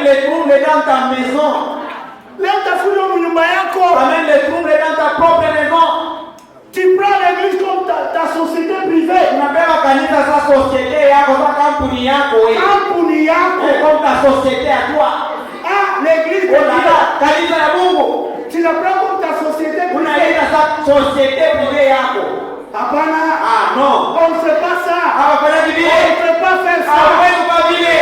les troubles dans ta maison. Leta fujo nyumba yako. Amène les troubles dans ta propre maison. Tu prends l'église comme ta société privée. Unabeba kanisa sa société yako, sa kampuni yako wewe. Kampuni yako. Comme ta société à toi. Ah, l'église de Dieu. Kanisa ya Mungu. Tu la prends comme ta société privée. Unaita sa société privée yako. Hapana. Ah non. On ne fait pas ça. Hapana vile. On ne peut pas faire ça. Hapana kwa vile.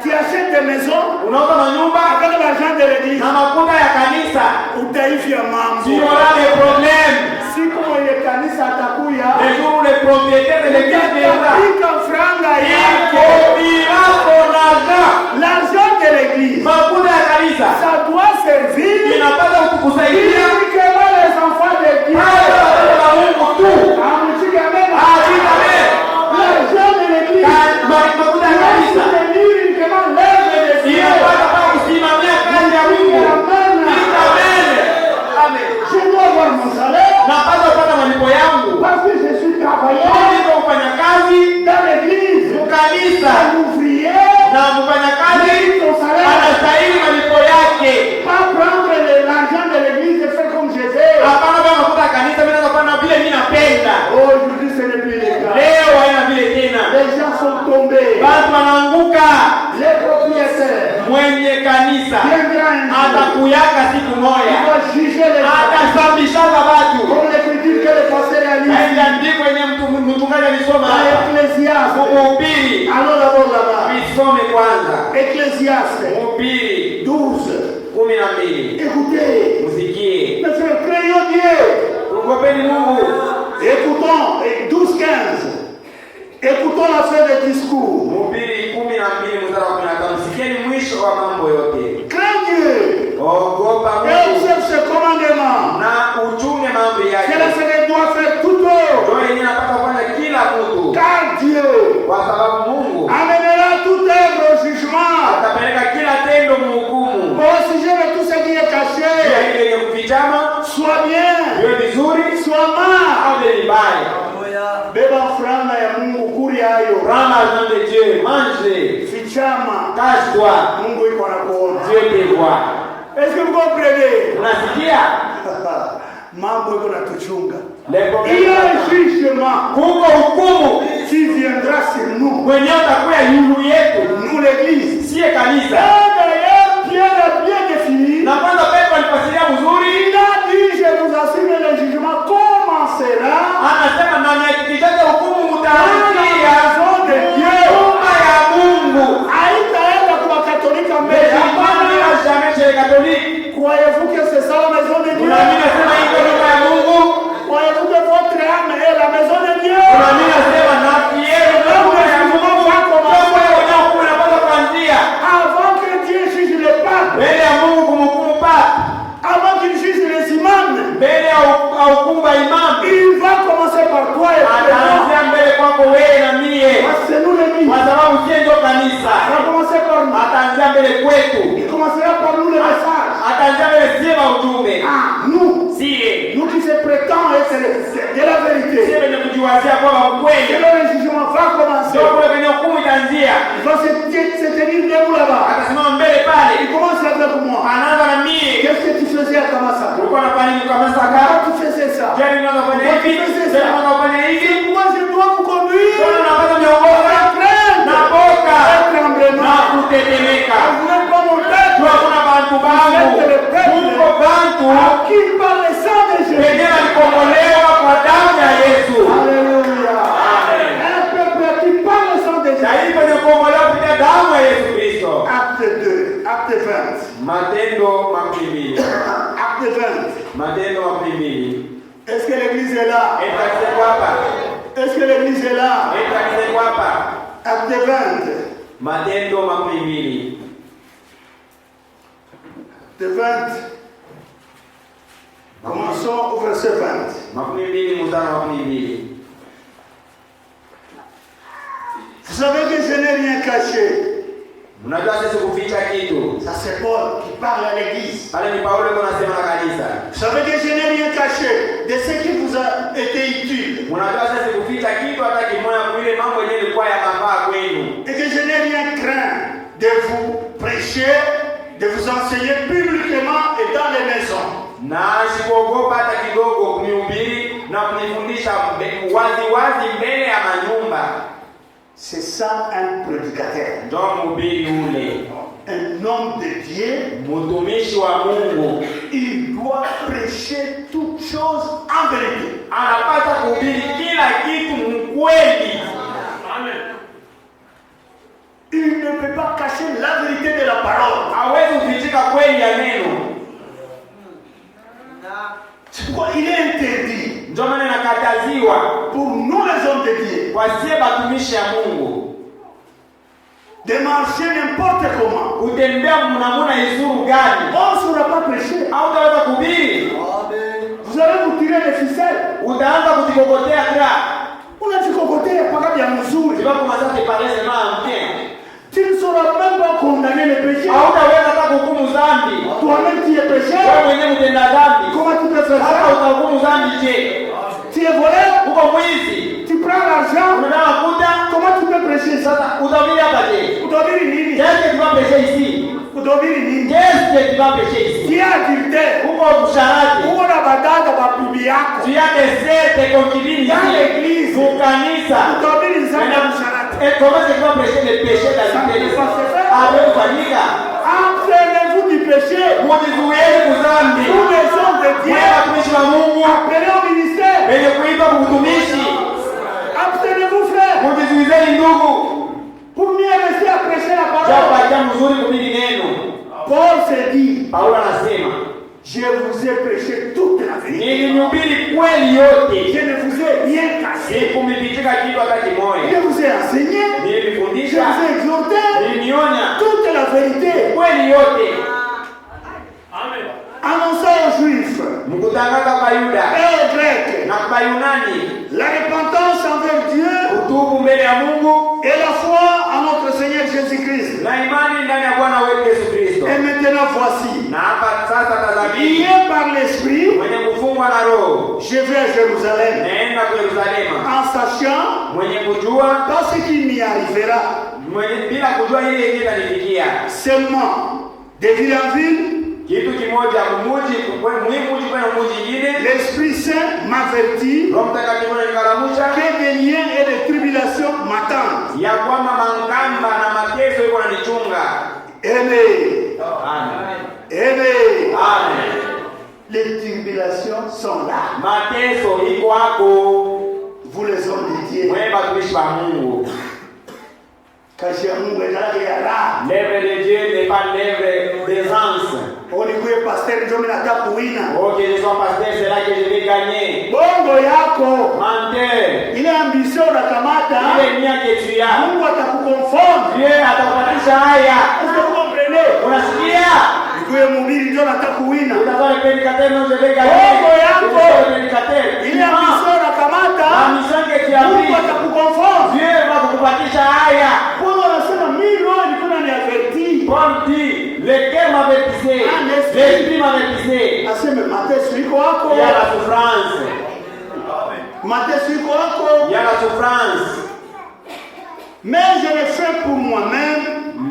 Tu achètes des maisons. Unauza manyumba avec l'argent de l'église. Na makuta ya kanisa. Utaifia mambo. Tu auras des problèmes. Siku mwenye kanisa atakuya. Le jour les propriétaires de l'église viendra. Ika franga yako. Ira ton argent. L'argent de l'église. Makuta ya kanisa. Ça doit servir. Inapaswa kukusaidia. Uniquement les enfants de Dieu. Kwa Mungu tu. Amshika mema. Amen. L'argent de l'église. Makuta ya kanisa. Uniquement l'œuvre de Dieu. Inapaswa kusimamia kazi ya Mungu. Amen. Amen. Je dois avoir mon salaire. Napaswa kupata malipo yangu. Parce que je suis travailleur. Niko mfanyakazi dans l'église. Kanisa. Un ouvrier. Na mfanyakazi anastahili malipo yake. Pas prendre l'argent de l'église et faire comme je veux. Hapana kama makuta kanisa mimi naweza kufanya vile mimi napenda. Aujourd'hui ce n'est plus le cas. Leo haina vile tena. Les gens sont tombés. Watu wanaanguka. Les propriétaires. Mwenye kanisa atakuyaka siku moja. Atasambisha watu. Comme l'écriture que le pasteur a lu. Haijandikwa kwenye mchungaji alisoma. Ecclésiaste. Mhubiri. Allons d'abord là-bas. Isome kwanza. Ecclésiaste. Mhubiri 12. 12. Écoutez. Musikie. Mes frères, craignons Dieu. Tuogopeni Mungu. Écoutons. 12-15. Écoutons la fin des discours. Mhubiri 12 mstari wa 15. Sikieni mwisho wa mambo yote. Crains Dieu. Ogopa Et Mungu. observe ses commandements. Na uchunge mambo yake. C'est là ce que doit faire tout homme. Ndio yenyewe napata kufanya kila mtu. Car Dieu Kwa sababu Mungu amènera tout œuvre au jugement. atapeleka kila tendo mhukumu. Au sujet de tout ce qui est caché. Ile yenye kufichama, Soit bien. iwe vizuri, Soit mal. au vibaya. Beba franga ya Mungu kuri hayo. Prends l'argent de Dieu, mange, Fichama. cache-toi, Mungu iko anakuona. Dieu te voit. Est-ce que vous comprenez? Unasikia? Mambo iko natuchunga. Le Il y problème. a un jugement Kuko hukumu qui viendra sur nous. mwenye utakuya yulu yetu, Nous l'église. siye kanisa. Et d'ailleurs, Pierre a bien défini. Na kwanza Petro alifasiria vizuri, Il a dit, je vous assure, le jugement commencera anasema na nihakikishaje hukumu dans mtaanzia la maison de Dieu. nyumba ya Mungu. Haitaenda kwa katolika mbele. Hapana. Jamais chez les catholiques. Croyez-vous que c'est ça la maison de Dieu? Unaamini nasema iko nyumba ya Mungu? Croyez-vous que votre âme est la maison de Dieu? Unaamini nasema nafsi yenu ni nyumba ya Mungu? Mambo ya unyakuwa unapaswa kuanzia Avant que Dieu juge le pape, mbele ya Mungu kumhukumu papa, avant qu'il juge les imams, mbele ya hukumu wa imamu. il va commencer par toi et par Ataanzia moi. mbele kwako wewe na mie, Parce que nous l'église. kwa sababu sie ndio kanisa. Il va commencer par nous. Ataanzia mbele kwetu, Il commencera par nous le message. ataanzia mbele sie wa ujumbe. Ah, nous. Sie Nous qui se prétendons être de la vérité. sie wenye kujiwazia kwamba Et ukweli là, le jugement va commencer. ndio kule kwenye hukumu itaanzia. Il va se tenir debout là-bas. Atasimama mbele pale, Il commence avec moi. anaanza na mie. Qu'est-ce que tu faisais à Kamasa? Ulikuwa unafanya nini kama saka? Pourquoi tu faisais ça? Je unaweza kufanya hivi? Je unafanya hivi? Moi, je dois vous conduire. Wewe unapata miongozo na boka na kutetemeka. Vous n'êtes pas mon peuple. Tu hakuna bantu bangu. Mungu bantu Qui par le sang de Jésus. wenyewe walikombolewa kwa damu ya Yesu. Alléluia. Un peuple qui par le sang de Jésus. Taifa limekombolewa kupitia damu ya Yesu Kristo. Acte 2, acte 20. Matendo 20. Acte 20. Matendo 20. Est-ce que l'église est là? Etakize kwapa. Est-ce que l'église est là? Etakize kwapa. Acte 20. Matendo 20. Acte 20. Commençons au verset 20. 20 mstari wa 20. Vous savez que je n'ai rien caché. Unajua sisi kuficha kitu. Ça c'est Paul qui parle à l'église. Pale ni Paulo anasema na kanisa. Vous savez que je n'ai rien caché de ce qui vous a été utile. Unajua sisi kuficha kitu hata kimoja kuile mambo yenyewe ilikuwa ya mabaya kwenu. Et que je n'ai rien craint de vous prêcher de vous enseigner publiquement et dans les maisons. Na sikuogopa hata kidogo kunihubiri na kunifundisha wazi mbele ya manyumba. C'est ça un prédicateur. Ndio mhubiri ule. Un homme de Dieu, mtumishi wa Mungu, il doit prêcher toutes choses en vérité. Anapaswa kuhubiri kila kitu mkweli. Amen. Il ne peut pas cacher la vérité de la parole. Hawezi kufichika kweli ya neno. C'est pourquoi il est interdit. Ndio maana nakataziwa pour nous les hommes de Dieu. Kwa sie batumishi ya Mungu. De marcher n'importe comment. Utembea mnamuna izuru gani? On ne saura pas prêcher. Au utaweza kuhubiri. Vous allez vous tirer les ficelles. Utaanza kujikokotea gra. Unajikokotea mpaka vya mzuri. Tu vas commencer à te parler seulement en bien. Tu ne sauras même pas condamner les péchés. Au utaweza hata kuhukumu dhambi. Toi-même tu es pécheur. Wewe mwenyewe mtenda dhambi. Comment tu peux faire ça? Hata utahukumu dhambi je? Tu es voleur. Uko mwizi. Tu prends l'argent. Unataka kuta. Comment tu peux prêcher ça? Utahubiri hapa je? Utahubiri nini? Qu'est-ce que tu vas prêcher ici? Utahubiri nini? Qu'est-ce que tu vas prêcher ici? Tu es adultère. Uko msharati. Uko na badada ba bibi yako. Tu as des certes concubines ici. Dans l'église. Au kanisa. Utahubiri nzamba msharati. Et comment est-ce que tu vas prêcher les péchés d'adultère? Avec kufanyika. Entraînez-vous du péché. Mujizuieni kuzambi. Tous les hommes de Dieu. Wewe watumishi wa Mungu. Appelez au ministère. Wenye kuitwa kutumishi. Abstenez-vous frère. Mujizuizeni ndugu. Pour mieux rester à prêcher la parole. Japo mzuri kuhubiri neno. Paul se dit. Paulo anasema, je vous ai prêché toute la vérité. Nilimhubiri kweli yote. Je ne vous ai rien caché. Sikumifichika kitu hata kimoja. Je vous ai enseigné. Nilifundisha. Je vous ai exhorté. Nilinionya. Toute la vérité. Kweli yote. Amen. Annonçant aux Juifs. Mkutangaza kwa Yuda. Et aux Grecs. Na kwa Yunani. La repentance envers Dieu. Utubu mbele ya Mungu. Et la foi en notre Seigneur Jésus-Christ. Na imani ndani ya Bwana wetu Yesu Kristo. Et maintenant voici. Na hapa sasa tazamini. Lié par l'esprit. Mwenye kufungwa na roho. Je vais à Jérusalem. Naenda kwa Yerusalemu. En sachant. Mwenye kujua. Pas ce qui m'y arrivera. Mwenye bila kujua ile yenyewe itanifikia. Seulement. De ville en ville. Kitu kimoja mmoja muhimu kwa mmoja nyingine. L'Esprit Saint m'avertit. Roho Mtakatifu ananikumbusha que des liens et des tribulations m'attendent. Ya kwamba mangamba na mateso yako yananichunga. Amen. Amen. Amen. Amen. Les tribulations sont là. Mateso iko hapo. Vous les hommes de Dieu. Wewe batumishi wa Mungu. Kazi ya Mungu inaendelea là. L'œuvre de Dieu n'est pas l'œuvre des anges. Ulikuwa pastor ndio mimi nataka kuwina. Ok, je suis pasteur, c'est là que je vais gagner. Bongo yako. Menteur. Ile ambition unakamata. Ile nia que tu as. Mungu atakuconform. Dieu atakupatisha haya. Vous comprenez? Unasikia? Ulikuwa mhubiri ndio nataka kuwina. Utakuwa prédicateur, non, je vais gagner. Bongo yako. Prédicateur. Ile ambition unakamata. La mission que tu as Mungu atakuconform. Dieu va kukupatisha haya. Mungu anasema mimi roho nilikuwa niaverti. Comme dit, le cœur m'avertissait, l'esprit m'avertissait. Aseme mateso iko wako. Il y a la souffrance. Mateso iko wako. Il y a la souffrance. Mais je le fais pour moi-même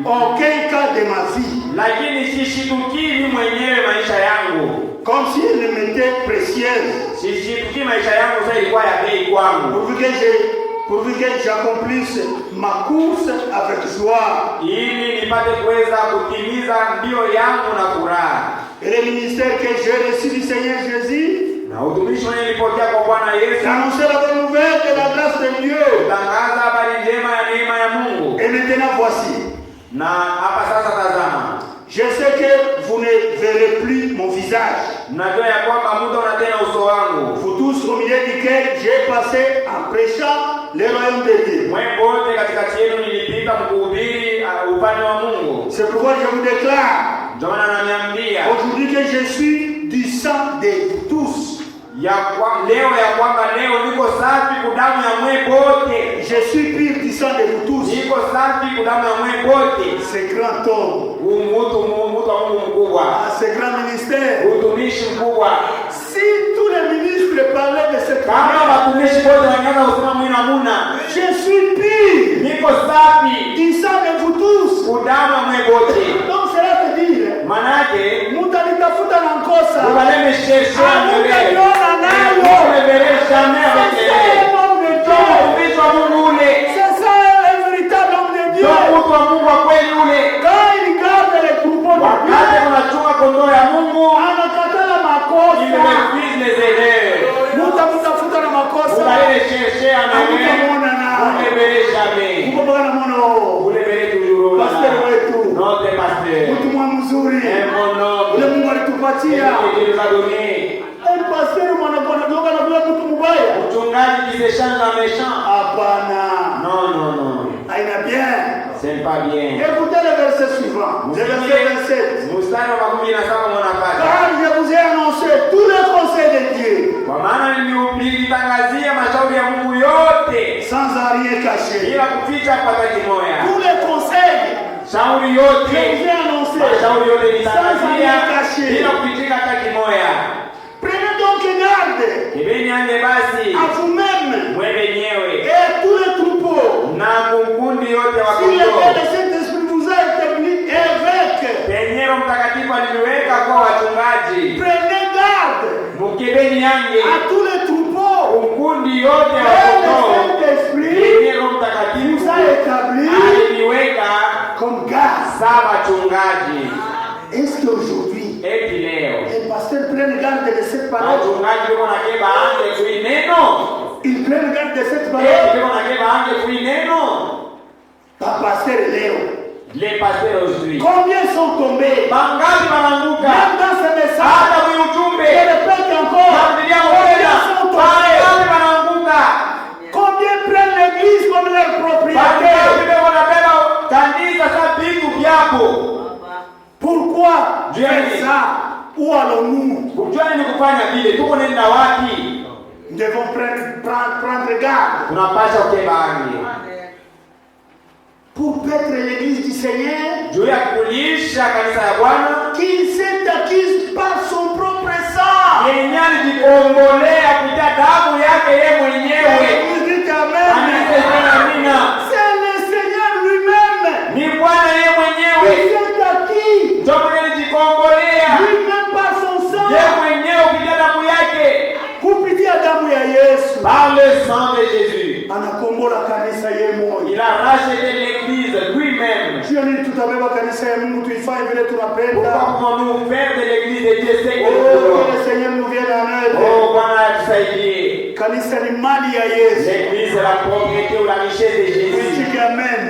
aucun cas de ma vie. Lakini sishituki mimi mwenyewe maisha yangu. Comme si elle m'était précieuse. Sishituki maisha yangu sasa ilikuwa ya bei kwangu. Pourvu que j'accomplisse ma course avec joie. Ili nipate kuweza kutimiza mbio yangu na furaha. Et le ministère que j'ai reçu du Seigneur Jésus. Na utumishi nilipokea kwa Bwana Yesu. Annoncer la bonne nouvelle de la grâce de Dieu. Tangaza habari njema ya neema ya Mungu. Et maintenant voici. Na hapa sasa tazama. Je sais que vous ne verrez plus mon visage. Najua ya kwamba muda una tena uso wangu. Vous tous au milieu duquel j'ai passé en prêchant le royaume de Dieu. Mwembo wote katikati yenu nilipita mkuhubiri upande wa Mungu. C'est pourquoi je vous déclare aujourd'hui que je suis du sang de tous. Leo ya kwamba leo niko safi kudamu ya mwembo wote. Je suis pur du sang de vous tous. Niko safi kudamu ya mwembo wote. Ce grand homme. Mtu wa Mungu mkubwa. Ce grand ministère. Utumishi mkubwa. Si tous les ministres parlaient de cette manière. Kama watumishi wote wangeanza kusema mwina muna. Je suis pur. Niko safi. Du sang de vous tous. Kudamu ya mwembo wote. Donc cela veut dire. chercher à me lever. Hamutaniona nayo. Vous ne verrez jamais avec C'est elle. ça un homme de Dieu. Mtumishi wa Mungu ule. C'est ça un véritable homme de Dieu. Ndio mtu wa Mungu wa kweli ule. Quand il garde les troupeaux de Dieu, Wakati unachunga kondoo ya Mungu, anakatala il makosa. refuse les erreurs. Mutamutafuta na Vous makosa. allez les chercher en erreur. Hamutamwona Vous ne naye. verrez jamais. Kuko bwana mwana wao. Vous le verrez toujours là. Pasteur wetu. Notre pasteur. Mtu mwa mzuri. Un bon homme. Ule Mungu Et alitupatia. Dieu nous a donné. Pasteur mwana bwana doga na bila mtu mbaya. Mchungaji qui s'échange en méchant. Hapana. Non, non, non. Haina bien. C'est pas bien. Écoutez le verset suivant. Le verset 27. Mstari wa 17 mwanapata. Car je vous ai annoncé tous les conseils de Dieu. Kwa maana nilitangazia mashauri ya Mungu yote Sans rien cacher. bila kuficha hata kimoja. Tous les conseils. Shauri Je yote. vous ai annoncé. Mashauri yote Sans nilitangazia rien cacher. bila kuficha hata kimoja. Prenez donc garde Ibeni ande basi à vous-même mwe wenyewe et à tous les troupeaux. na kundi yote wa Si le kondoo Père de Saint-Esprit vous a établi évêque, penye Roho Mtakatifu aliniweka kwa wachungaji. prenez garde Mkebeni yange à tous les troupeaux. kundi yote wa Et le kondoo Saint-Esprit penye Roho vous Mtakatifu a établi aliniweka comme garde. saa wachungaji. Est-ce qu'aujourd'hui, Eti leo les pasteurs prennent garde de cette parole? wachungaji wako na keba ange kui neno. Ils prennent garde de cette Eti parole? wako na keba ange kui neno. Pas pasteur Léo. Les pasteurs aujourd'hui. Combien sont tombés? Bangapi wanaanguka? Même dans ce message, Hata kwa ujumbe. je répète encore. Narudia Combien tena. sont tombés? Bangapi wanaanguka? Combien prennent l'église comme leur propriété? Bangapi wanabeba kanisa sa vitu vyako? Pourquoi Dieu faire dit. ça? Où allons-nous? Kujua nini kufanya vile? Tuko nenda wapi? Nous devons prendre garde Tunapasha kukeba ange. pour paître l'église du Seigneur Juu ya kulisha kanisa ya Bwana. qui s'est acquise par son propre sang. Yenye alijikongolea kupitia damu yake yeye mwenyewe. L'église dit Amen. Amina. C'est le Seigneur lui-même Ni Bwana yeye qui mwenyewe. s'est acquis Ndio mwenye alijikongolea. lui-même par son sang. Yeye mwenyewe kupitia damu yake. Kupitia damu ya Yesu Par le sang de Jésus. anakombola kanisa yeye moyo. Il a racheté l'église lui-même. Sio nini tutabeba kanisa ya Mungu tuifanye vile tunapenda. Pourquoi pouvons-nous faire de l'église de Dieu ce que nous Oh, voulons? le Seigneur nous vienne en aide. Oh, Bwana atusaidie. Kanisa ni mali ya Yesu. L'église est la propriété ou la richesse de Jésus. Mwitike amen.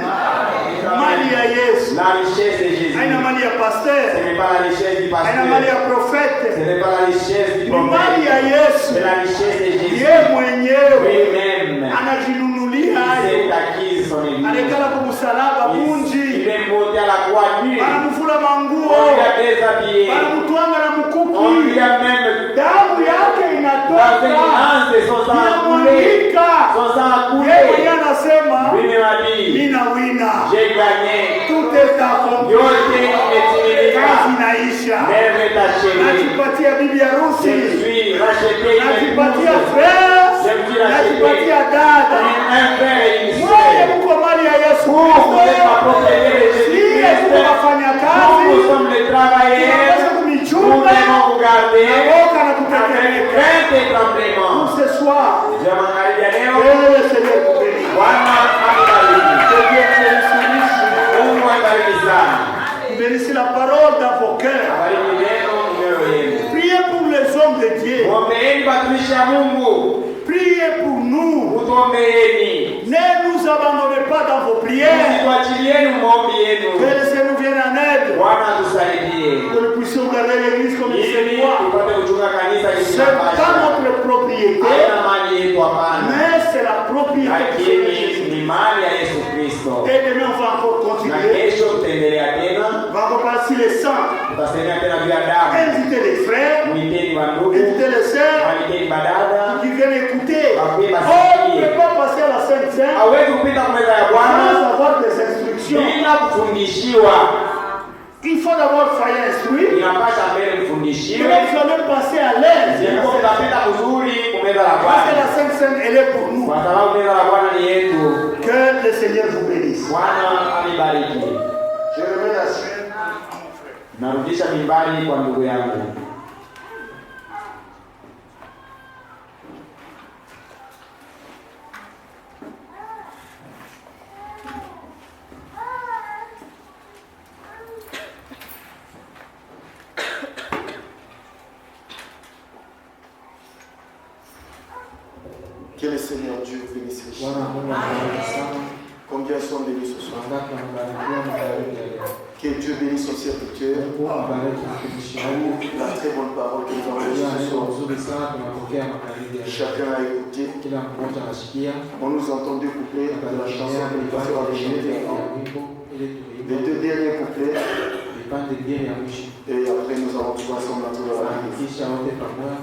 Mali ya Yesu. La richesse de Jésus. Haina mali ya Ce pasteur. n'est pas la richesse du Haina mali pasteur. ya Ce profete. n'est pas la richesse du Ni mali prophète. ya Yesu. C'est la richesse de Jésus. Yeye mwenyewe Lui-même. anajinunulia Il hayo. s'est acquis son église. Alikala kwa msalaba Il bunji. est monté à la croix nue. Anamfula manguo. On lui a déshabillé. Anamtwanga na On mkuki. lui a même Damu yake dans inatoka. une lance de son sang a coulé. Inamwagika. Son sang a Yeye mwenyewe coulé. anasema Lui m'a dit, nina wina. j'ai gagné. Tout est accompli. Yote imetimilika. Kazi inaisha. Lève ta chérie. Najipatia bibi Je harusi. suis racheté une Najipatia épouse. frère. Je suis racheté Najipatia dada. un frère et une Mwenye sœur. mko mali ya Yesu Vous êtes ma propriété de Kristo. Siye tuko Jésus-Christ. wafanya Nous kazi. sommes les travailleurs. Tunaweza Nous kumichunga. devons vous garder Naoka na avec kutetemeka. crainte et Pour tremblement. ce soir. Je m'engagerai leo. Wewe Seigneur kubeli. Bwana abariki. Mungu abariki sana. Bénissez la parole dans vos cœurs. Abariki neno mioyo yenu. Priez pour les hommes de Dieu. Mwombeeni watumishi wa Mungu. Priez pour nous. Mutuombeeni. Ne nous abandonnez pas dans vos prières. Msituachilieni maombi Que yenu. le Seigneur nous vienne en aide. Bwana atusaidie. Que nous puissions garder l'église comme il se Ili doit. tupate kuchunga kanisa Ce jinsi n'est pas inapaswa. notre propriété, Haina mali yetu hapana. mais c'est la propriété de Lakini Jésus. ni mali ya Yesu Kristo. Et demain, on va encore Na continuer. kesho tutaendelea tena. On va encore passer les sangs. Tutasemea tena vya damu. Invitez les frères, Mwiteni wa ndugu. invitez les sœurs Mwiteni badada. qui viennent écouter. Wape Oh, basi. on ne peut pas passer à la Sainte Seine Hawezi kupita kwa meza ya Bwana sans avoir des instructions. bila kufundishiwa. Il faut d'abord faire instruire. Inapasha mbele Et mfundishiwe. là, vous allez passer à l'aise. Ndipo mtapita kuzuri kwa meza la Parce que Bwana. la Sainte Seine, elle est pour nous. Kwa sababu meza la Bwana ni yetu. Que le Seigneur vous bénisse. Bwana alibariki. Je reviens à ce. Narudisha mimbari kwa ndugu yangu. Seigneur Dieu bénisse les Bwana gens. Mungu awabariki sana. Combien sont bénis ce soir? Wangapi wamebarikiwa na baraka ya leo? Que Dieu bénisse son serviteur. Mungu abariki mtumishi wake. La très bonne parole que nous avons reçue Ndio ce neno soir. nzuri sana tunapokea makaridi ya leo. Chacun a écouté. Kila mmoja anasikia. On nous a entendu coupler de la chanson que le pasteur a chanté. Les deux derniers couplets. Vipande vingine ya mwisho. Et après nous allons tout ensemble dans la vie. Kisha wote pamoja